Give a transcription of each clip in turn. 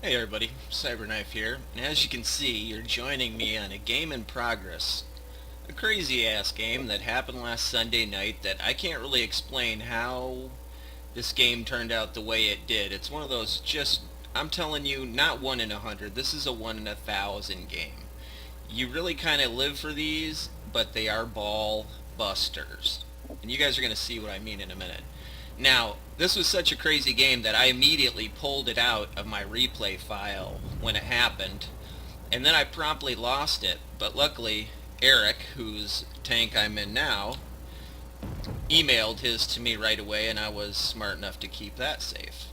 Hey everybody, CyberKnife here, and as you can see, you're joining me on a game in progress. A crazy ass game that happened last Sunday night that I can't really explain how this game turned out the way it did. It's one of those I'm telling you, not 1 in 100, this is a 1 in 1,000 game. You really kind of live for these, but they are ball busters. And you guys are going to see what I mean in a minute. Now, this was such a crazy game that I immediately pulled it out of my replay file when it happened, and then I promptly lost it. But luckily, Eric, whose tank I'm in now, emailed his to me right away, and I was smart enough to keep that safe.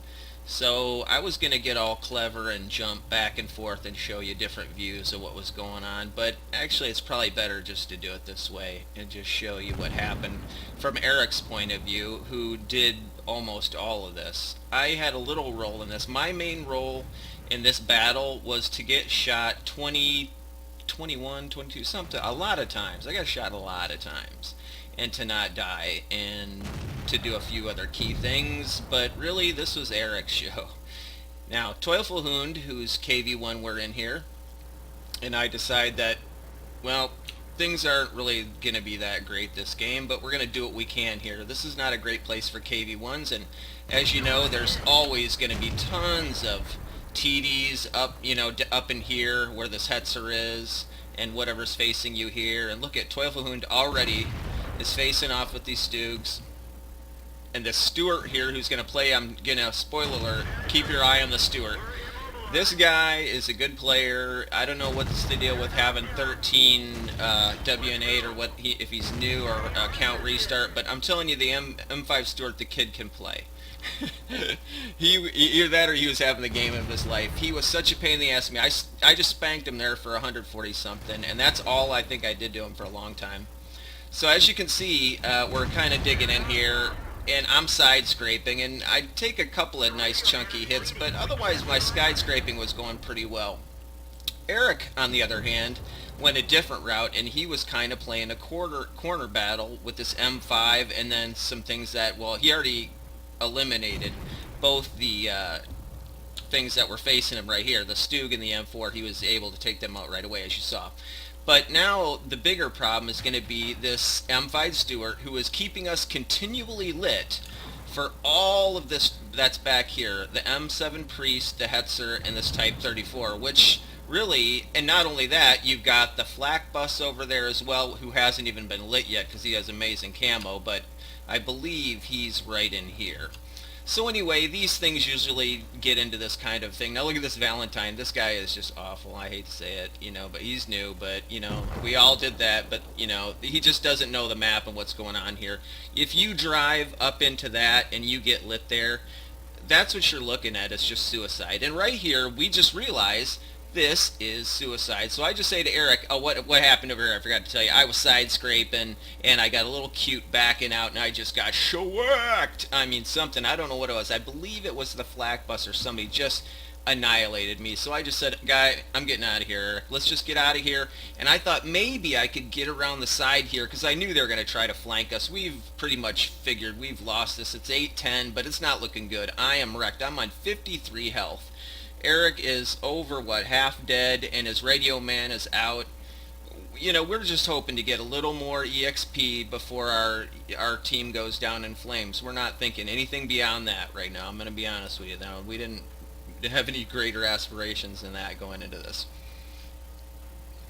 So I was going to get all clever and jump back and forth and show you different views of what was going on, but actually it's probably better just to do it this way and just show you what happened from Eric's point of view, who did almost all of this. I had a little role in this. My main role in this battle was to get shot 20, 21, 22, something, a lot of times. I got shot a lot of times, and to not die, and to do a few other key things, but really this was Eric's show. Now, Toilful Hund, whose KV1 we're in here, and I decide that, well, things aren't really going to be that great this game, but we're going to do what we can here. This is not a great place for KV1s, and as you know, there's always going to be tons of TDs up, up in here where this Hetzer is, and whatever's facing you here. And look at Toilful Hund already is facing off with these Stoogs. And the Stewart here who's going to play, I'm going to, spoiler alert, keep your eye on the Stewart. This guy is a good player. I don't know what's the deal with having 13 WN8 or if he's new or account restart, but I'm telling you, the M5 Stewart, the kid can play. Either that or he was having the game of his life. He was such a pain in the ass to me. I just spanked him there for 140 something, and that's all I think I did to him for a long time. So as you can see, we're kind of digging in here, and I'm side scraping, and I take a couple of nice chunky hits, but otherwise my side scraping was going pretty well. Eric, on the other hand, went a different route, and he was kind of playing a corner battle with this M5, and then some things that, well, he already eliminated both the things that were facing him right here, the Stug and the M4. He was able to take them out right away, as you saw. But now the bigger problem is going to be this M5 Stewart, who is keeping us continually lit for all of this that's back here. The M7 Priest, the Hetzer, and this Type 34, which really, and not only that, you've got the Flak Bus over there as well, who hasn't even been lit yet because he has amazing camo, but I believe he's right in here. So anyway, these things usually get into this kind of thing. Now look at this Valentine. This guy is just awful. I hate to say it, but he's new, but, we all did that, but, he just doesn't know the map and what's going on here. If you drive up into that and you get lit there, that's what you're looking at. It's just suicide. And right here, we just realize this is suicide. So I just say to Eric, oh, what happened over here? I forgot to tell you. I was side scraping, and I got a little cute backing out, and I just got shellacked. I mean, something. I don't know what it was. I believe it was the flak bus or somebody just annihilated me. So I just said, guy, I'm getting out of here, Eric. Let's just get out of here. And I thought maybe I could get around the side here, because I knew they were going to try to flank us. We've pretty much figured we've lost this. It's 8-10, but it's not looking good. I am wrecked. I'm on 53 health. Eric is over, half dead, and his radio man is out. We're just hoping to get a little more EXP before our team goes down in flames. We're not thinking anything beyond that right now. I'm going to be honest with you. Now, we didn't have any greater aspirations than that going into this.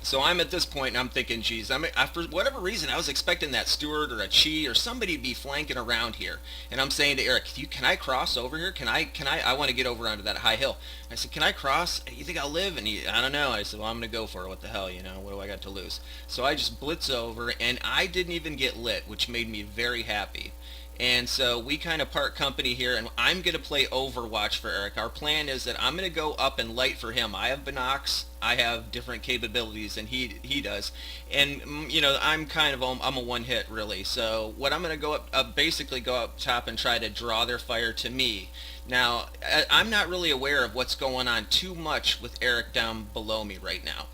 So I'm at this point, and I'm thinking, geez, for whatever reason, I was expecting that Stewart or a Chi or somebody to be flanking around here. And I'm saying to Eric, can I cross over here? I want to get over onto that high hill. I said, can I cross? You think I'll live? And I don't know. I said, well, I'm going to go for it. What the hell, what do I got to lose? So I just blitz over, and I didn't even get lit, which made me very happy. And so we kind of part company here, and I'm going to play Overwatch for Eric. Our plan is that I'm going to go up and light for him. I have binocs. I have different capabilities than he does. And, I'm a one-hit, really. So what I'm going to go basically go up top and try to draw their fire to me. Now, I'm not really aware of what's going on too much with Eric down below me right now.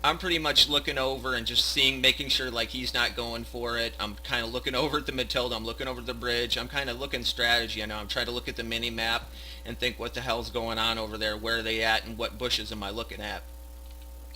I'm pretty much looking over and just seeing, making sure like he's not going for it. I'm kind of looking over at the Matilda. I'm looking over the bridge. I'm kind of looking strategy. I know I'm trying to look at the mini map and think what the hell's going on over there, where are they at, and what bushes am I looking at.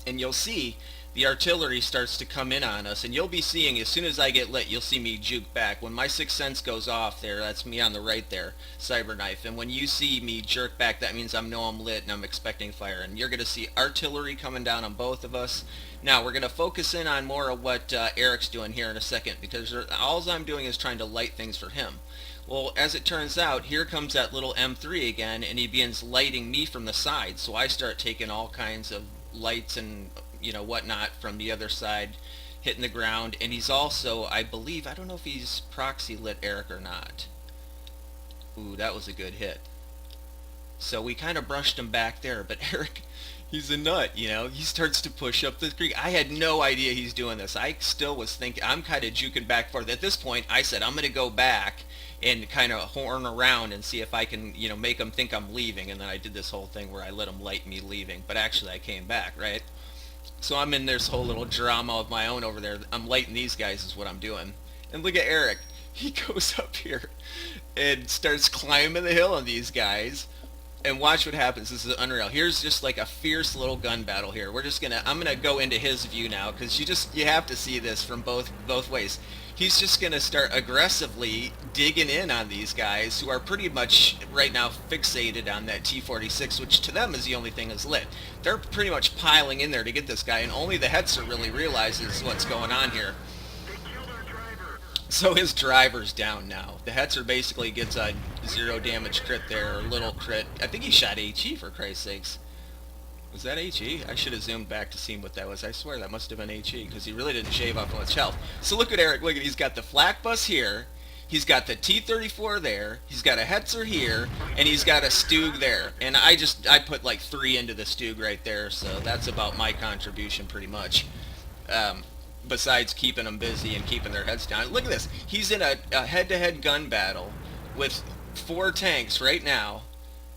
And you'll see the artillery starts to come in on us, and you'll be seeing, as soon as I get lit, you'll see me juke back. When my sixth sense goes off there, that's me on the right there, CyberKnife. And when you see me jerk back, that means I know I'm lit and I'm expecting fire. And you're going to see artillery coming down on both of us. Now, we're going to focus in on more of what Eric's doing here in a second, because all I'm doing is trying to light things for him. Well, as it turns out, here comes that little M3 again, and he begins lighting me from the side. So I start taking all kinds of lights and whatnot from the other side, hitting the ground. And he's also, I believe, I don't know if he's proxy lit Eric or not. Ooh, that was a good hit. So we kind of brushed him back there, but Eric, he's a nut, he starts to push up the creek. I had no idea he's doing this. I still was thinking, I'm kind of juking back forth. At this point, I said, I'm going to go back and kind of horn around and see if I can, make him think I'm leaving. And then I did this whole thing where I let him light me leaving, but actually I came back, right? So I'm in this whole little drama of my own over there. I'm lighting these guys is what I'm doing. And look at Eric. He goes up here and starts climbing the hill on these guys. And watch what happens. This is unreal. Here's just like a fierce little gun battle here. I'm gonna go into his view now, because you have to see this from both ways. He's just gonna start aggressively digging in on these guys who are pretty much right now fixated on that T-46, which to them is the only thing that's lit. They're pretty much piling in there to get this guy, and only the Hetzer really realizes what's going on here. So his driver's down now. The Hetzer basically gets a 0 damage crit there, or little crit. I think he shot HE, for Christ's sakes. Was that HE? I should have zoomed back to see what that was. I swear that must have been HE, because he really didn't shave off much health. So look at Eric. Look at, he's got the flak bus here. He's got the T-34 there. He's got a Hetzer here, and he's got a Stug there. And I put like 3 into the Stug right there, so that's about my contribution pretty much. Besides keeping them busy and keeping their heads down. Look at this. He's in a head-to-head gun battle with 4 tanks right now.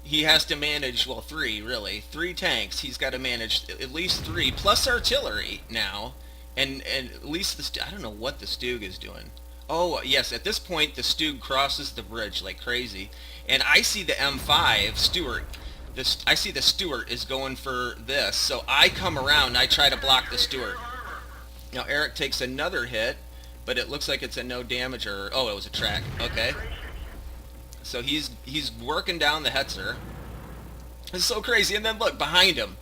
He has to manage, well, 3 really. 3 tanks. He's got to manage at least 3 plus artillery now. And at least I don't know what the Stug is doing. Oh, yes, at this point the Stug crosses the bridge like crazy. And I see the M5 Stuart. I see the Stuart is going for this. So I come around and I try to block the Stuart. Now Eric takes another hit, but it looks like it's a no damage, or oh, it was a track. Okay. So he's working down the Hetzer. It's so crazy. And then look behind him.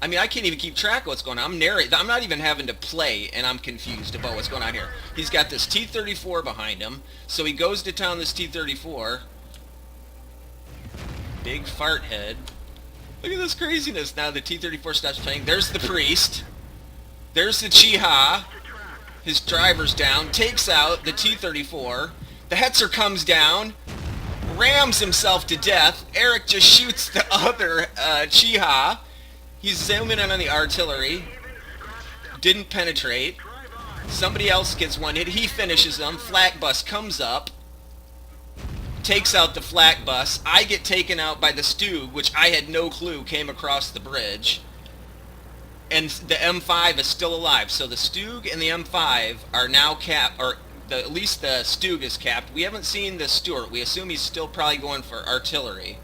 I mean, I can't even keep track of what's going on. I'm not even having to play, and I'm confused about what's going on here. He's got this T-34 behind him, so he goes to town this T-34. Big fart head. Look at this craziness. Now the T-34 stops playing. There's the priest. There's the Chiha. His driver's down. Takes out the T-34. The Hetzer comes down. Rams himself to death. Eric just shoots the other Chiha. He's zooming in on the artillery. Didn't penetrate. Somebody else gets one hit. He finishes them. Flak bus comes up. Takes out the flak bus. I get taken out by the Stug, which I had no clue came across the bridge. And the M5 is still alive. So the Stug and the M5 are now capped, or at least the Stug is capped. We haven't seen the Stuart. We assume he's still probably going for artillery.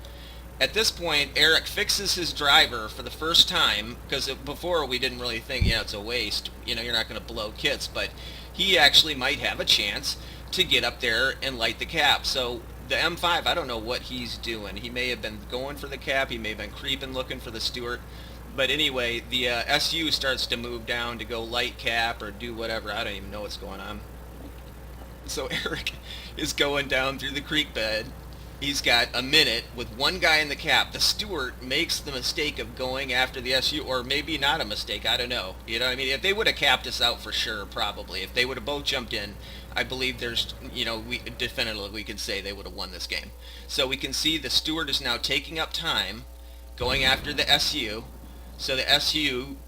At this point, Eric fixes his driver for the first time, because before we didn't really think, it's a waste. You're not going to blow kits, but he actually might have a chance to get up there and light the cap. So the M5, I don't know what he's doing. He may have been going for the cap. He may have been creeping looking for the Stuart. But anyway, the SU starts to move down to go light cap or do whatever. I don't even know what's going on. So Eric is going down through the creek bed. He's got a minute with one guy in the cap. The Stuart makes the mistake of going after the SU, or maybe not a mistake. I don't know. You know what I mean? If they would have capped us out for sure, probably. If they would have both jumped in, I believe there's, we definitively we can say they would have won this game. So we can see the Stuart is now taking up time going after the SU. So the SU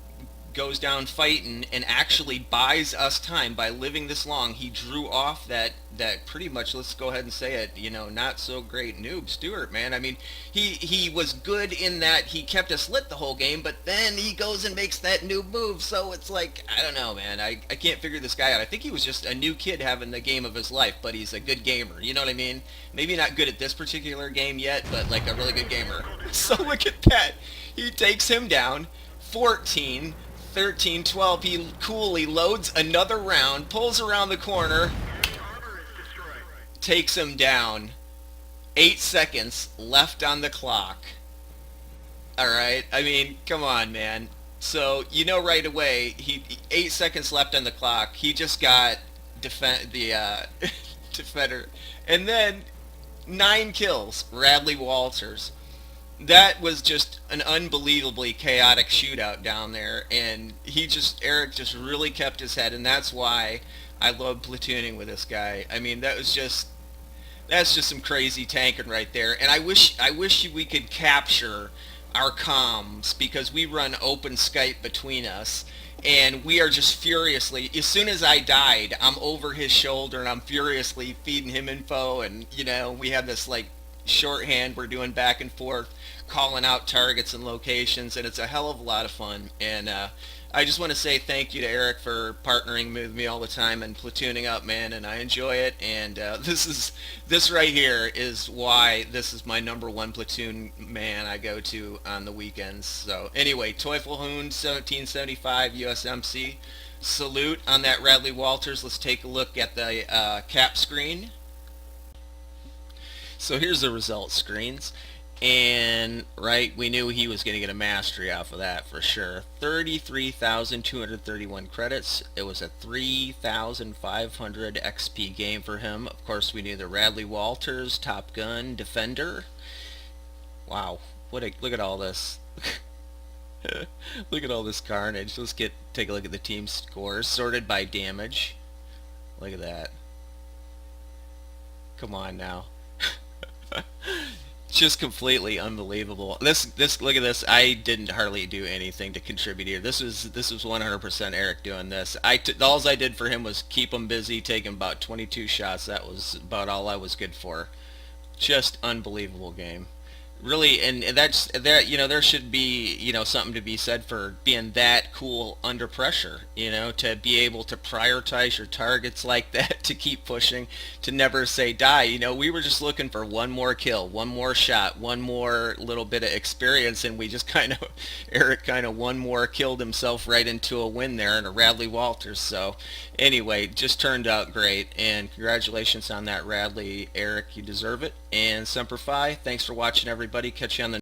goes down fighting and actually buys us time by living this long. He drew off that pretty much, let's go ahead and say it, not so great noob Stewart, man. I mean, he was good in that he kept us lit the whole game, but then he goes and makes that noob move. So it's like, I don't know, man. I can't figure this guy out. I think he was just a new kid having the game of his life, but he's a good gamer. You know what I mean? Maybe not good at this particular game yet, but like a really good gamer. So look at that. He takes him down 14, 13, 12. He coolly loads another round, pulls around the corner, takes him down. 8 seconds left on the clock. All right. I mean, come on, man. So right away, 8 seconds left on the clock. He just got defend the defender, and then 9 kills. Radley Walters. That was just an unbelievably chaotic shootout down there, and Eric just really kept his head, and that's why I love platooning with this guy. I mean, that's just some crazy tanking right there. And I wish we could capture our comms, because we run open Skype between us, and we are just furiously, as soon as I died, I'm over his shoulder and I'm furiously feeding him info, and we have this like shorthand we're doing back and forth, calling out targets and locations, and it's a hell of a lot of fun. And I just want to say thank you to Eric for partnering with me all the time and platooning up, man, and I enjoy it. And this right here is why this is my number one platoon man I go to on the weekends. So anyway, Teufelhoon 1775 USMC, salute on that Radley Walters. Let's take a look at the cap screen. So here's the results screens. And right, we knew he was going to get a mastery off of that for sure. 33,231 credits. It was a 3,500 XP game for him. Of course, we knew the Radley Walters, Top Gun, Defender. Wow, look at all this. Look at all this carnage. Let's take a look at the team scores sorted by damage. Look at that. Come on now. Just completely unbelievable. This look at this. I didn't hardly do anything to contribute here. This was 100% Eric doing this. All I did for him was keep him busy, take him about 22 shots. That was about all I was good for. Just unbelievable game. Really, and that's there. There should be something to be said for being that cool under pressure. To be able to prioritize your targets like that, to keep pushing, to never say die. We were just looking for one more kill, one more shot, one more little bit of experience, and we just Eric one more killed himself right into a win there, and a Radley Walters. So anyway, just turned out great, and congratulations on that, Radley. Eric, you deserve it. And Semper Fi, thanks for watching, everybody. Catch you on the